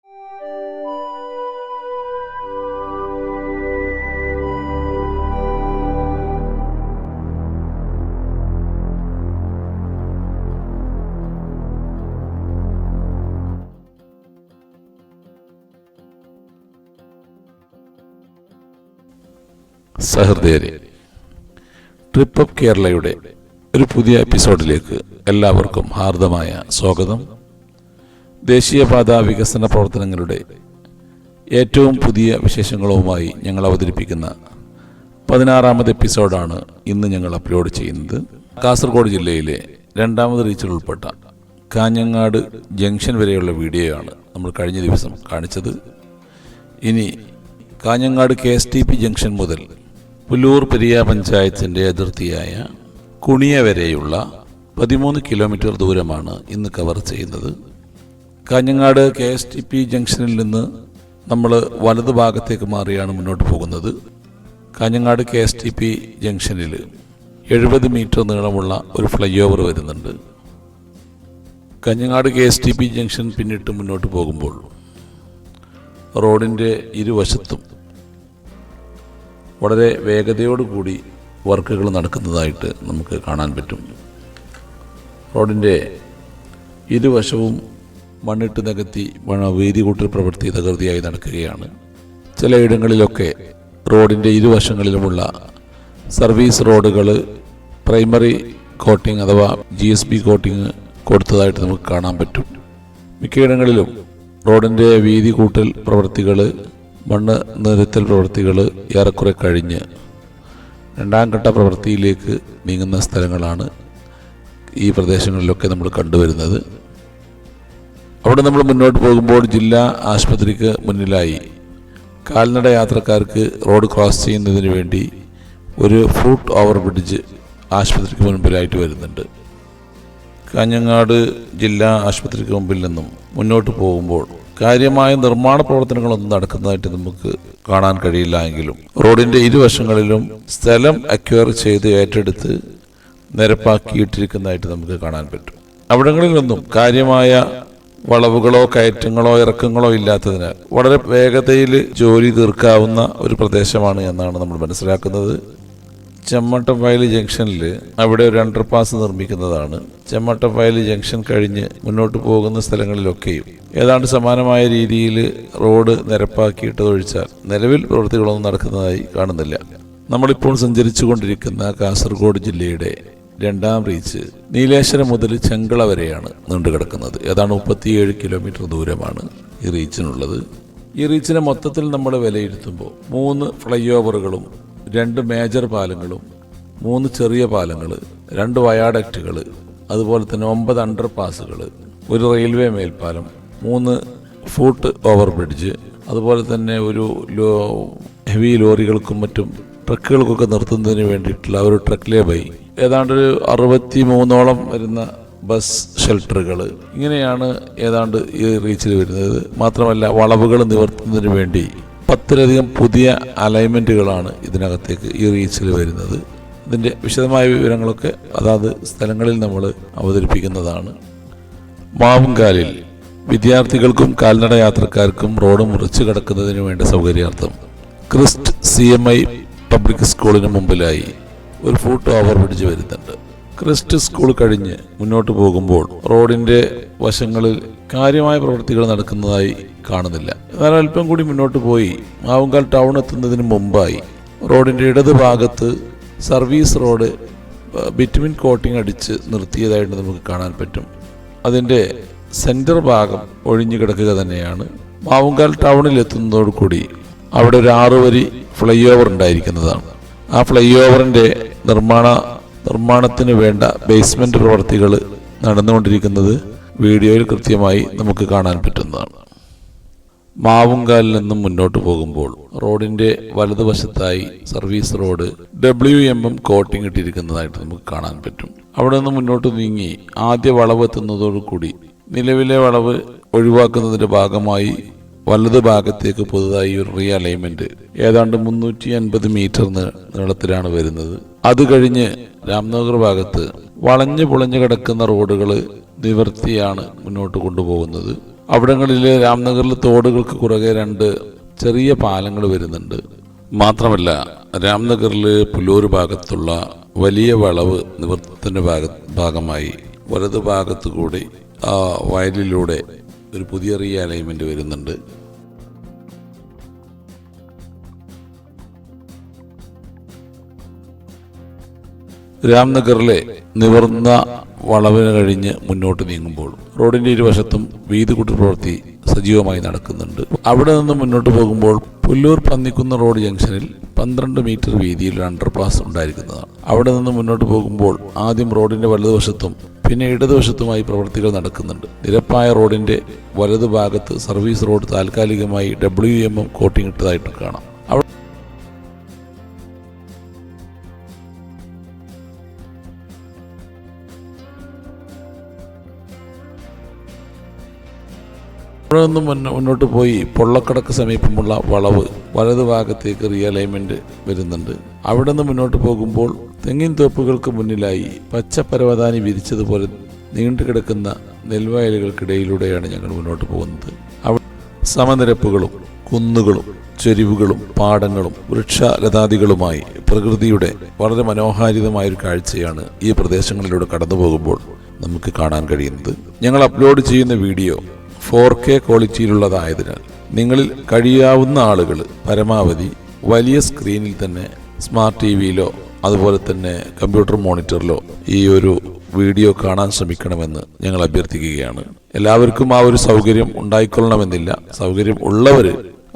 സഹൃദയരെ, trip of കേരളയുടെ ഒരു പുതിയ എപ്പിസോഡിലേക്ക് എല്ലാവർക്കും ഹാർദമായ സ്വാഗതം. ദേശീയപാത വികസന പ്രവർത്തനങ്ങളുടെ ഏറ്റവും പുതിയ വിശേഷങ്ങളുമായി ഞങ്ങൾ അവതരിപ്പിക്കുന്ന 16ാമത് എപ്പിസോഡാണ് ഇന്ന് ഞങ്ങൾ അപ്ലോഡ് ചെയ്യുന്നത്. കാസർഗോഡ് ജില്ലയിലെ 2ാമത് റീച്ചിൽ ഉൾപ്പെട്ട കാഞ്ഞങ്ങാട് ജംഗ്ഷൻ വരെയുള്ള വീഡിയോയാണ് നമ്മൾ കഴിഞ്ഞ ദിവസം കാണിച്ചത്. ഇനി കാഞ്ഞങ്ങാട് KSTP ജംഗ്ഷൻ മുതൽ പുല്ലൂർ പെരിയ പഞ്ചായത്തിൻ്റെ അതിർത്തിയായ കുണിയ വരെയുള്ള 13 കിലോമീറ്റർ ദൂരമാണ് ഇന്ന് കവർ ചെയ്യുന്നത്. കാഞ്ഞങ്ങാട് KSTP ജംഗ്ഷനിൽ നിന്ന് നമ്മൾ വലതു ഭാഗത്തേക്ക് മാറിയാണ് മുന്നോട്ട് പോകുന്നത്. കാഞ്ഞങ്ങാട് KSTP ജംഗ്ഷനിൽ 70 മീറ്റർ നീളമുള്ള ഒരു ഫ്ലൈ ഓവർ വരുന്നുണ്ട്. കാഞ്ഞങ്ങാട് KSTP ജംഗ്ഷൻ പിന്നിട്ട് മുന്നോട്ട് പോകുമ്പോൾ റോഡിൻ്റെ ഇരുവശത്തും വളരെ വേഗതയോടുകൂടി വർക്കുകൾ നടക്കുന്നതായിട്ട് നമുക്ക് കാണാൻ പറ്റും. റോഡിൻ്റെ ഇരുവശവും മണ്ണിട്ട് നികത്തി വീതി കൂട്ടൽ പ്രവൃത്തി തകൃതിയായി നടക്കുകയാണ്. ചിലയിടങ്ങളിലൊക്കെ റോഡിൻ്റെ ഇരുവശങ്ങളിലുമുള്ള സർവീസ് റോഡുകൾ പ്രൈമറി കോട്ടിംഗ് അഥവാ GSB കോട്ടിംഗ് കൊടുത്തതായിട്ട് നമുക്ക് കാണാൻ പറ്റും. മിക്കയിടങ്ങളിലും റോഡിൻ്റെ വീതി കൂട്ടൽ പ്രവൃത്തികൾ, മണ്ണ് നിരത്തൽ പ്രവൃത്തികൾ ഏറെക്കുറെ കഴിഞ്ഞ് 2ാം ഘട്ട പ്രവൃത്തിയിലേക്ക് നീങ്ങുന്ന സ്ഥലങ്ങളാണ് ഈ പ്രദേശങ്ങളിലൊക്കെ നമ്മൾ കണ്ടുവരുന്നത്. അവിടെ നമ്മൾ മുന്നോട്ട് പോകുമ്പോൾ ജില്ലാ ആശുപത്രിക്ക് മുന്നിലായി കാൽനട യാത്രക്കാർക്ക് റോഡ് ക്രോസ് ചെയ്യുന്നതിന് വേണ്ടി ഒരു ഫുട് ഓവർ ബ്രിഡ്ജ് ആശുപത്രിക്ക് മുൻപിലായിട്ട് വരുന്നുണ്ട്. കാഞ്ഞങ്ങാട് ജില്ലാ ആശുപത്രിക്ക് മുമ്പിൽ നിന്നും മുന്നോട്ട് പോകുമ്പോൾ കാര്യമായ നിർമ്മാണ പ്രവർത്തനങ്ങളൊന്നും നടക്കുന്നതായിട്ട് നമുക്ക് കാണാൻ കഴിയില്ല എങ്കിലും റോഡിൻ്റെ ഇരുവശങ്ങളിലും സ്ഥലം അക്വയർ ചെയ്ത് ഏറ്റെടുത്ത് നിരപ്പാക്കിയിട്ടിരിക്കുന്നതായിട്ട് നമുക്ക് കാണാൻ പറ്റും. അവിടങ്ങളിലൊന്നും കാര്യമായ വളവുകളോ കയറ്റങ്ങളോ ഇറക്കങ്ങളോ ഇല്ലാത്തതിനാൽ വളരെ വേഗതയിൽ ജോലി തീർക്കാവുന്ന ഒരു പ്രദേശമാണ് എന്നാണ് നമ്മൾ മനസ്സിലാക്കുന്നത്. ചെമ്മട്ടംവയൽ ജംഗ്ഷനിൽ അവിടെ ഒരു അണ്ടർപാസ് നിർമ്മിക്കുന്നതാണ്. ചെമ്മട്ടംവയൽ ജംഗ്ഷൻ കഴിഞ്ഞ് മുന്നോട്ട് പോകുന്ന സ്ഥലങ്ങളിലൊക്കെയും ഏതാണ്ട് സമാനമായ രീതിയിൽ റോഡ് നിരപ്പാക്കിയിട്ടതൊഴിച്ചാൽ നിലവിൽ പ്രവൃത്തികളൊന്നും നടക്കുന്നതായി കാണുന്നില്ല. നമ്മളിപ്പോൾ സഞ്ചരിച്ചു കൊണ്ടിരിക്കുന്ന കാസർഗോഡ് ജില്ലയുടെ 2ാം റീച്ച് നീലേശ്വരം മുതൽ ചെങ്കള വരെയാണ് നീണ്ടുകിടക്കുന്നത്. ഏതാണ്ട് 37 കിലോമീറ്റർ ദൂരമാണ് ഈ റീച്ചിനുള്ളത്. ഈ റീച്ചിനെ മൊത്തത്തിൽ നമ്മൾ വിലയിരുത്തുമ്പോൾ 3 ഫ്ലൈ ഓവറുകളും 2 മേജർ പാലങ്ങളും 3 ചെറിയ പാലങ്ങൾ, 2 വയാഡക്റ്റുകൾ, അതുപോലെ തന്നെ 9 അണ്ടർപാസുകൾ, ഒരു റെയിൽവേ മേൽപ്പാലം, 3 ഫുട് ഓവർ ബ്രിഡ്ജ്, അതുപോലെ തന്നെ ഒരു ഹെവി ലോറികൾക്കും മറ്റും ട്രക്കുകൾക്കൊക്കെ നിർത്തുന്നതിന് വേണ്ടിയിട്ടുള്ള ഒരു ട്രക്ക് ലേ ബൈ, ഏതാണ്ട് 63ഓളം വരുന്ന ബസ് ഷെൽട്ടറുകൾ, ഇങ്ങനെയാണ് ഏതാണ്ട് ഈ റീച്ചിൽ വരുന്നത്. മാത്രമല്ല വളവുകൾ നിവർത്തുന്നതിന് വേണ്ടി 10ലധികം പുതിയ അലൈൻമെൻറ്റുകളാണ് ഇതിനകത്തേക്ക് ഈ റീച്ചിൽ വരുന്നത്. ഇതിൻ്റെ വിശദമായ വിവരങ്ങളൊക്കെ അതാത് സ്ഥലങ്ങളിൽ നമ്മൾ അവതരിപ്പിക്കുന്നതാണ്. മാവുങ്കാലിൽ വിദ്യാർത്ഥികൾക്കും കാൽനട യാത്രക്കാർക്കും റോഡ് മുറിച്ച് കടക്കുന്നതിന് വേണ്ട സൗകര്യാർത്ഥം ക്രിസ്റ്റ് CMI പബ്ലിക് സ്കൂളിന് മുമ്പിലായി ഒരു ഫുട് ഓവർ ബ്രിഡ്ജ് വരുന്നുണ്ട്. ക്രിസ്റ്റ് സ്കൂൾ കഴിഞ്ഞ് മുന്നോട്ട് പോകുമ്പോൾ റോഡിൻ്റെ വശങ്ങളിൽ കാര്യമായ പ്രവൃത്തികൾ നടക്കുന്നതായി കാണുന്നില്ല. എന്നാൽ അല്പം കൂടി മുന്നോട്ട് പോയി മാവുങ്കാൽ ടൗൺ എത്തുന്നതിന് മുമ്പായി റോഡിൻ്റെ ഇടത് ഭാഗത്ത് സർവീസ് റോഡ് ബിറ്റ്വിൻ കോട്ടിംഗ് അടിച്ച് നിർത്തിയതായിട്ട് നമുക്ക് കാണാൻ പറ്റും. അതിൻ്റെ സെൻറ്റർ ഭാഗം ഒഴിഞ്ഞു കിടക്കുക തന്നെയാണ്. മാവുങ്കാൽ ടൗണിൽ എത്തുന്നതോടുകൂടി അവിടെ ഒരു 6 വരി ഫ്ലൈ ഓവർ ഉണ്ടായിരിക്കുന്നതാണ്. ആ ഫ്ലൈ ഓവറിൻ്റെ നിർമ്മാണത്തിന് വേണ്ട ബേസ്മെൻറ്റ് പ്രവർത്തികൾ നടന്നുകൊണ്ടിരിക്കുന്നത് വീഡിയോയിൽ കൃത്യമായി നമുക്ക് കാണാൻ പറ്റുന്നതാണ്. മാവുങ്കാലിൽ നിന്നും മുന്നോട്ട് പോകുമ്പോൾ റോഡിൻ്റെ വലതുവശത്തായി സർവീസ് റോഡ് WMM കോട്ടിംഗ് ഇട്ടിരിക്കുന്നതായിട്ട് നമുക്ക് കാണാൻ പറ്റും. അവിടെ നിന്ന് മുന്നോട്ട് നീങ്ങി ആദ്യ വളവ് എത്തുന്നതോടുകൂടി നിലവിലെ വളവ് ഒഴിവാക്കുന്നതിൻ്റെ ഭാഗമായി വലത് ഭാഗത്തേക്ക് പുതുതായി ഒരു റീ അലൈൻമെന്റ് ഏതാണ്ട് 350 മീറ്റർ നീളത്തിലാണ് വരുന്നത്. അത് കഴിഞ്ഞ് രാംനഗർ ഭാഗത്ത് വളഞ്ഞു പൊളഞ്ഞു കിടക്കുന്ന റോഡുകൾ നിവർത്തിയാണ് മുന്നോട്ട് കൊണ്ടുപോകുന്നത്. അവിടങ്ങളിൽ രാംനഗറിൽ തോടുകൾക്ക് കുറുകെ 2 ചെറിയ പാലങ്ങൾ വരുന്നുണ്ട്. മാത്രമല്ല രാംനഗറിൽ പുല്ലൂർ ഭാഗത്തുള്ള വലിയ വളവ് നിവർത്തനത്തിന്റെ ഭാഗമായി വലതു ഭാഗത്തു കൂടി ആ വയലിലൂടെ ഒരു പുതിയ റീ അലൈൻമെന്റ് വരുന്നുണ്ട്. രാംനഗറിലെ നിവർന്ന വളവിന് കഴിഞ്ഞ് മുന്നോട്ട് നീങ്ങുമ്പോൾ റോഡിന്റെ ഇരുവശത്തും വീതി കൂട്ടൽ പ്രവൃത്തി സജീവമായി നടക്കുന്നുണ്ട്. അവിടെ നിന്ന് മുന്നോട്ട് പോകുമ്പോൾ പുല്ലൂർ പന്നിക്കുന്ന് റോഡ് ജംഗ്ഷനിൽ 12 മീറ്റർ വീതിയിൽ ഒരു അണ്ടർപാസ് ഉണ്ടായിരിക്കുന്നതാണ്. അവിടെ നിന്ന് മുന്നോട്ട് പോകുമ്പോൾ ആദ്യം റോഡിന്റെ വലതുവശത്തും പിന്നെ ഇടതുവശത്തുമായി പ്രവൃത്തികൾ നടക്കുന്നുണ്ട്. നിരപ്പായ റോഡിന്റെ വലതുഭാഗത്ത് സർവീസ് റോഡ് താൽക്കാലികമായി WM കോട്ടിംഗ് ഇട്ടതായിട്ട് കാണാം. അവിടെ നിന്ന് മുന്നോട്ട് പോയി പൊള്ളക്കടക്ക് സമീപമുള്ള വളവ് വലതുഭാഗത്തേക്ക് റീഅലൈൻമെന്റ് വരുന്നുണ്ട്. അവിടെ നിന്ന് മുന്നോട്ട് പോകുമ്പോൾ തെങ്ങിൻ തോപ്പുകൾക്ക് മുന്നിലായി പച്ചപ്പരവതാനി വിരിച്ചതുപോലെ നീണ്ടുകിടക്കുന്ന നെൽവയലുകൾക്കിടയിലൂടെയാണ് ഞങ്ങൾ മുന്നോട്ട് പോകുന്നത്. അവിടെ സമനിരപ്പുകളും കുന്നുകളും ചെരിവുകളും പാടങ്ങളും വൃക്ഷലതാദികളുമായി പ്രകൃതിയുടെ വളരെ മനോഹാരിതമായൊരു കാഴ്ചയാണ് ഈ പ്രദേശങ്ങളിലൂടെ കടന്നു പോകുമ്പോൾ നമുക്ക് കാണാൻ കഴിയുന്നത്. ഞങ്ങൾ അപ്ലോഡ് ചെയ്യുന്ന വീഡിയോ 4K ക്വാളിറ്റിയിലുള്ളതായതിനാൽ നിങ്ങളിൽ കഴിയാവുന്ന ആളുകൾ പരമാവധി വലിയ സ്ക്രീനിൽ തന്നെ സ്മാർട്ട് TV-യിലോ അതുപോലെ തന്നെ കമ്പ്യൂട്ടർ മോണിറ്ററിലോ ഈ ഒരു വീഡിയോ കാണാൻ ശ്രമിക്കണമെന്ന് ഞങ്ങൾ അഭ്യർത്ഥിക്കുകയാണ്. എല്ലാവർക്കും ആ ഒരു സൗകര്യം ഉണ്ടായിക്കൊള്ളണമെന്നില്ല. സൗകര്യം ഉള്ളവർ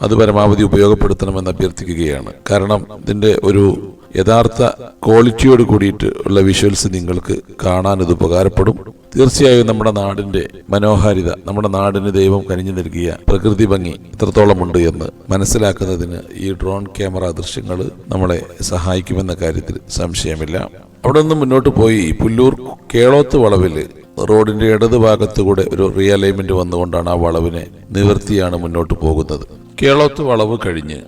അത് പരമാവധി ഉപയോഗപ്പെടുത്തണമെന്ന് അഭ്യർത്ഥിക്കുകയാണ്. കാരണം ഇതിൻ്റെ ഒരു യഥാർത്ഥ ക്വാളിറ്റിയോട് കൂടിയിട്ട് ഉള്ള വിഷ്വൽസ് നിങ്ങൾക്ക് കാണാൻ ഇത് ഉപകാരപ്പെടും. തീർച്ചയായും നമ്മുടെ നാടിന്റെ മനോഹാരിത, നമ്മുടെ നാടിന് ദൈവം കനിഞ്ഞു നൽകിയ പ്രകൃതി ഭംഗി എത്രത്തോളമുണ്ട് എന്ന് മനസ്സിലാക്കുന്നതിന് ഈ ഡ്രോൺ ക്യാമറ ദൃശ്യങ്ങൾ നമ്മളെ സഹായിക്കുമെന്ന കാര്യത്തിൽ സംശയമില്ല. അവിടെ നിന്ന് മുന്നോട്ട് പോയി പുല്ലൂർ കേളോത്ത് വളവിൽ റോഡിന്റെ ഇടതുഭാഗത്തുകൂടെ ഒരു റീഅലൈൻമെന്റ് വന്നുകൊണ്ടാണ് ആ വളവിനെ നിവർത്തിയാണ് മുന്നോട്ട് പോകുന്നത്. കേളോത്ത് വളവ് കഴിഞ്ഞ്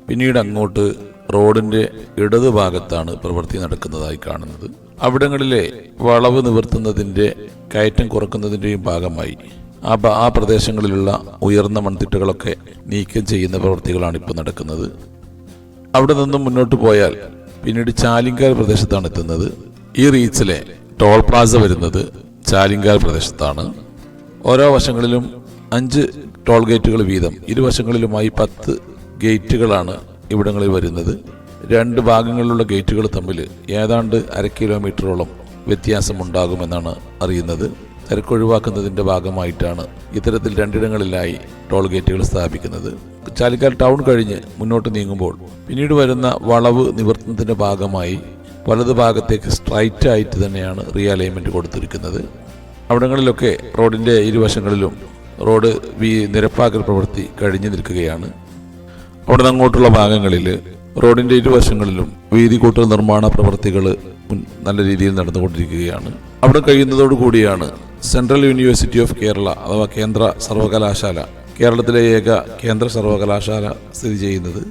പിന്നീട് അങ്ങോട്ട് റോഡിന്റെ ഇടതുഭാഗത്താണ് പ്രവൃത്തി നടക്കുന്നതായി കാണുന്നത്. അവിടങ്ങളിലെ വളവ് നിവർത്തുന്നതിന്റെ കയറ്റം കുറക്കുന്നതിന്റെയും ഭാഗമായി ആ പ്രദേശങ്ങളിലുള്ള ഉയർന്ന മൺതിട്ടകളൊക്കെ നീക്കം ചെയ്യുന്ന പ്രവൃത്തികളാണ് ഇപ്പോൾ നടക്കുന്നത്. അവിടെ നിന്നും മുന്നോട്ട് പോയാൽ പിന്നീട് ചാലിങ്കാൽ പ്രദേശത്താണ് എത്തുന്നത്. ഈ റീച്ചിലെ ടോൾ പ്ലാസ വരുന്നത് ചാലിങ്കാൽ പ്രദേശത്താണ്. ഓരോ വശങ്ങളിലും 5 ടോൾ ഗേറ്റുകൾ വീതം, ഇരുവശങ്ങളിലുമായി 10 ഗേറ്റുകളാണ് ഇവിടങ്ങളിൽ വരുന്നത്. 2 ഭാഗങ്ങളിലുള്ള ഗേറ്റുകൾ തമ്മിൽ ഏതാണ്ട് 1/2 കിലോമീറ്ററോളം വ്യത്യാസമുണ്ടാകുമെന്നാണ് അറിയുന്നത്. തിരക്കൊഴിവാക്കുന്നതിൻ്റെ ഭാഗമായിട്ടാണ് ഇത്തരത്തിൽ 2 ഇടങ്ങളിലായി ടോൾ ഗേറ്റുകൾ സ്ഥാപിക്കുന്നത്. ചാലിക്കാൽ ടൗൺ കഴിഞ്ഞ് മുന്നോട്ട് നീങ്ങുമ്പോൾ പിന്നീട് വരുന്ന വളവ് നിവർത്തനത്തിൻ്റെ ഭാഗമായി വലതു ഭാഗത്തേക്ക് സ്ട്രൈറ്റ് ആയിട്ട് തന്നെയാണ് റീഅലൈൻമെന്റ് കൊടുത്തിരിക്കുന്നത്. അവിടങ്ങളിലൊക്കെ റോഡിൻ്റെ ഇരുവശങ്ങളിലും റോഡ് നിരപ്പാക്കൽ പ്രവൃത്തി കഴിഞ്ഞു നിൽക്കുകയാണ്. അവിടെ നിന്ന് അങ്ങോട്ടുള്ള ഭാഗങ്ങളിൽ റോഡിന്റെ ഇരുവശങ്ങളിലും വീതി കൂട്ടൽ നിർമ്മാണ പ്രവൃത്തികൾ നല്ല രീതിയിൽ നടന്നുകൊണ്ടിരിക്കുകയാണ്. അവിടെ കഴിയുന്നതോടുകൂടിയാണ് സെൻട്രൽ യൂണിവേഴ്സിറ്റി ഓഫ് കേരള അഥവാ കേന്ദ്ര സർവകലാശാല, കേരളത്തിലെ ഏക കേന്ദ്ര സർവകലാശാല സ്ഥിതി ചെയ്യുന്നത്.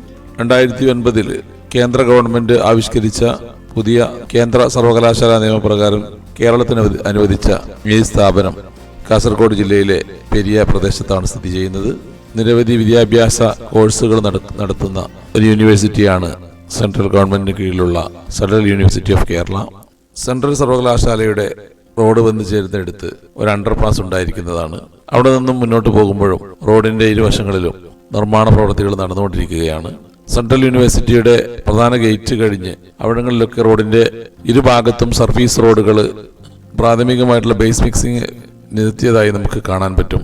2009 കേന്ദ്ര ഗവൺമെന്റ് ആവിഷ്കരിച്ച പുതിയ കേന്ദ്ര സർവകലാശാല നിയമപ്രകാരം കേരളത്തിന് അനുവദിച്ച ഈ സ്ഥാപനം കാസർഗോഡ് ജില്ലയിലെ പെരിയ പ്രദേശത്താണ് സ്ഥിതി ചെയ്യുന്നത്. നിരവധി വിദ്യാഭ്യാസ കോഴ്സുകൾ നടത്തുന്ന ഒരു യൂണിവേഴ്സിറ്റിയാണ് സെൻട്രൽ ഗവൺമെന്റിന് കീഴിലുള്ള central university of Kerala. Central സർവകലാശാലയുടെ റോഡ് വന്നു ചേരുന്നിടത്ത് ഒരു അണ്ടർപാസ് ഉണ്ടായിരിക്കുന്നതാണ്. അവിടെ നിന്നും മുന്നോട്ട് പോകുമ്പോഴും റോഡിന്റെ ഇരുവശങ്ങളിലും നിർമ്മാണ പ്രവൃത്തികൾ നടന്നുകൊണ്ടിരിക്കുകയാണ്. സെൻട്രൽ യൂണിവേഴ്സിറ്റിയുടെ പ്രധാന ഗേറ്റ് കഴിഞ്ഞ് അവിടങ്ങളിലൊക്കെ റോഡിന്റെ ഇരുഭാഗത്തും സർവീസ് റോഡുകൾ പ്രാഥമികമായിട്ടുള്ള ബേസ് മിക്സിംഗ് നിർത്തിയതായി നമുക്ക് കാണാൻ പറ്റും.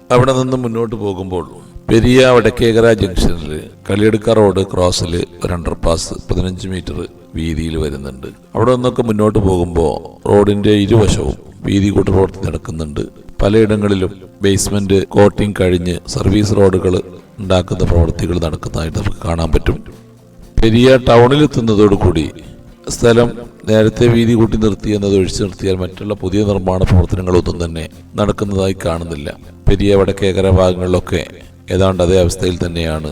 അവിടെ നിന്ന് മുന്നോട്ട് പോകുമ്പോൾ പെരിയ വടക്കേകര ജംഗ്ഷനിൽ കളിയെടുക്ക റോഡ് ക്രോസിൽ ഒരു അണ്ടർപാസ് 15 മീറ്റർ വീതിയിൽ വരുന്നുണ്ട്. അവിടെ നിന്നൊക്കെ മുന്നോട്ട് പോകുമ്പോൾ റോഡിന്റെ ഇരുവശവും വീതി കൂട്ടൽ പ്രവൃത്തി നടക്കുന്നുണ്ട്. പലയിടങ്ങളിലും ബേസ്മെന്റ് കോട്ടിംഗ് കഴിഞ്ഞ് സർവീസ് റോഡുകൾ ഉണ്ടാക്കുന്ന പ്രവൃത്തികൾ നടക്കുന്നതായിട്ട് നമുക്ക് കാണാൻ പറ്റും. പെരിയ ടൗണിലെത്തുന്നതോടുകൂടി സ്ഥലം നേരത്തെ വീതി കൂട്ടി നിർത്തി എന്നത് ഒഴിച്ചു നിർത്തിയാൽ മറ്റുള്ള പുതിയ നിർമ്മാണ പ്രവർത്തനങ്ങളൊന്നും തന്നെ നടക്കുന്നതായി കാണുന്നില്ല. പെരിയ വടക്കേകര ഭാഗങ്ങളിലൊക്കെ ഏതാണ്ട് അതേ അവസ്ഥയിൽ തന്നെയാണ്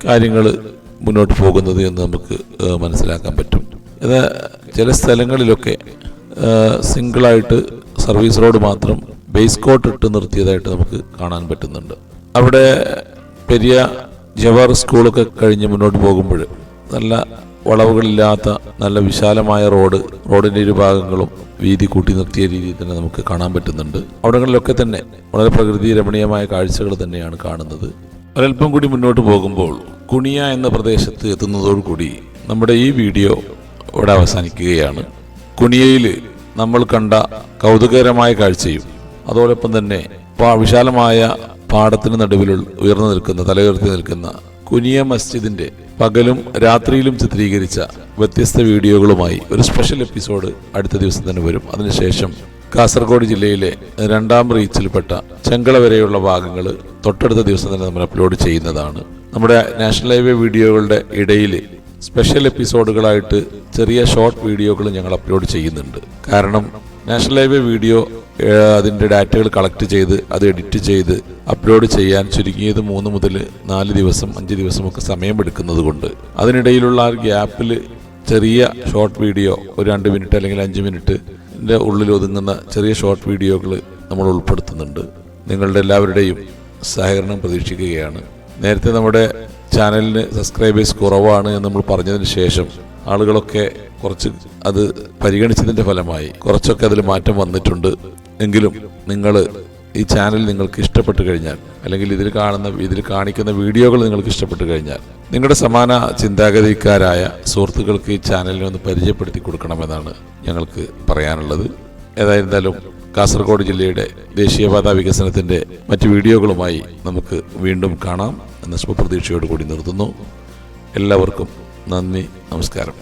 കാര്യങ്ങൾ മുന്നോട്ട് പോകുന്നത് എന്ന് നമുക്ക് മനസ്സിലാക്കാൻ പറ്റും. ചില സ്ഥലങ്ങളിലൊക്കെ സിംഗിളായിട്ട് സർവീസ് റോഡ് മാത്രം ബേസ് കോട്ട് ഇട്ട് നിർത്തിയതായിട്ട് നമുക്ക് കാണാൻ പറ്റുന്നുണ്ട്. അവിടെ പെരിയ ജവഹർ സ്കൂളൊക്കെ കഴിഞ്ഞ് മുന്നോട്ട് പോകുമ്പോൾ നല്ല വളവുകളില്ലാത്ത നല്ല വിശാലമായ റോഡിൻ്റെ ഇരുഭാഗങ്ങളും വീതി കൂട്ടി നിർത്തിയ രീതിയിൽ തന്നെ നമുക്ക് കാണാൻ പറ്റുന്നുണ്ട്. അവിടങ്ങളിലൊക്കെ തന്നെ വളരെ പ്രകൃതി രമണീയമായ കാഴ്ചകൾ തന്നെയാണ് കാണുന്നത്. ഒരൽപ്പം കൂടി മുന്നോട്ട് പോകുമ്പോൾ കുണിയ എന്ന പ്രദേശത്ത് എത്തുന്നതോടുകൂടി നമ്മുടെ ഈ വീഡിയോ ഇവിടെ അവസാനിക്കുകയാണ്. കുണിയയിൽ നമ്മൾ കണ്ട കൗതുകകരമായ കാഴ്ചയും അതോടൊപ്പം തന്നെ വിശാലമായ പാടത്തിന് നടുവിൽ തലയുയർത്തി നിൽക്കുന്ന കുനിയ മസ്ജിദിന്റെ പകലും രാത്രിയിലും ചിത്രീകരിച്ച വ്യത്യസ്ത വീഡിയോകളുമായി ഒരു സ്പെഷ്യൽ എപ്പിസോഡ് അടുത്ത ദിവസം തന്നെ വരും. അതിനുശേഷം കാസർഗോഡ് ജില്ലയിലെ 2ാം റീച്ചിൽപ്പെട്ട ചെങ്കള വരെയുള്ള ഭാഗങ്ങൾ തൊട്ടടുത്ത ദിവസം തന്നെ നമ്മൾ അപ്ലോഡ് ചെയ്യുന്നതാണ്. നമ്മുടെ നാഷണൽ ഹൈവേ വീഡിയോകളുടെ ഇടയിൽ സ്പെഷ്യൽ എപ്പിസോഡുകളായിട്ട് ചെറിയ ഷോർട്ട് വീഡിയോകൾ ഞങ്ങൾ അപ്ലോഡ് ചെയ്യുന്നുണ്ട്. കാരണം നാഷണൽ ഹൈവേ വീഡിയോ അതിൻ്റെ ഡാറ്റകൾ കളക്ട് ചെയ്ത് അത് എഡിറ്റ് ചെയ്ത് അപ്ലോഡ് ചെയ്യാൻ ചുരുങ്ങിയത് 3 മുതൽ 4 ദിവസം 5 ദിവസമൊക്കെ സമയമെടുക്കുന്നത് കൊണ്ട് അതിനിടയിലുള്ള ആ ഗ്യാപ്പിൽ ചെറിയ ഷോർട്ട് വീഡിയോ ഒരു 2 മിനിറ്റ് അല്ലെങ്കിൽ 5 മിനിറ്റിൻ്റെ ഉള്ളിൽ ഒതുങ്ങുന്ന ചെറിയ ഷോർട്ട് വീഡിയോകൾ നമ്മൾ ഉൾപ്പെടുത്തുന്നുണ്ട്. നിങ്ങളുടെ എല്ലാവരുടെയും സഹകരണം പ്രതീക്ഷിക്കുകയാണ്. നേരത്തെ നമ്മുടെ ചാനലിന് സബ്സ്ക്രൈബേഴ്സ് കുറവാണ് എന്ന് നമ്മൾ പറഞ്ഞതിന് ശേഷം ആളുകളൊക്കെ കുറച്ച് അത് പരിഗണിച്ചതിൻ്റെ ഫലമായി കുറച്ചൊക്കെ അതിൽ മാറ്റം വന്നിട്ടുണ്ട്. എങ്കിലും നിങ്ങൾ ഈ ചാനൽ നിങ്ങൾക്ക് ഇഷ്ടപ്പെട്ട് കഴിഞ്ഞാൽ അല്ലെങ്കിൽ ഇതിൽ കാണിക്കുന്ന വീഡിയോകൾ നിങ്ങൾക്ക് ഇഷ്ടപ്പെട്ട് കഴിഞ്ഞാൽ നിങ്ങളുടെ സമാന ചിന്താഗതിക്കാരായ സുഹൃത്തുക്കൾക്ക് ഈ ചാനലിനെ ഒന്ന് പരിചയപ്പെടുത്തി കൊടുക്കണമെന്നാണ് ഞങ്ങൾക്ക് പറയാനുള്ളത്. ഏതായിരുന്നാലും കാസർഗോഡ് ജില്ലയുടെ ദേശീയപാത വികസനത്തിൻ്റെ മറ്റ് വീഡിയോകളുമായി നമുക്ക് വീണ്ടും കാണാം എന്ന ശുഭപ്രതീക്ഷയോട് കൂടി നിർത്തുന്നു. എല്ലാവർക്കും നന്ദി, നമസ്കാരം.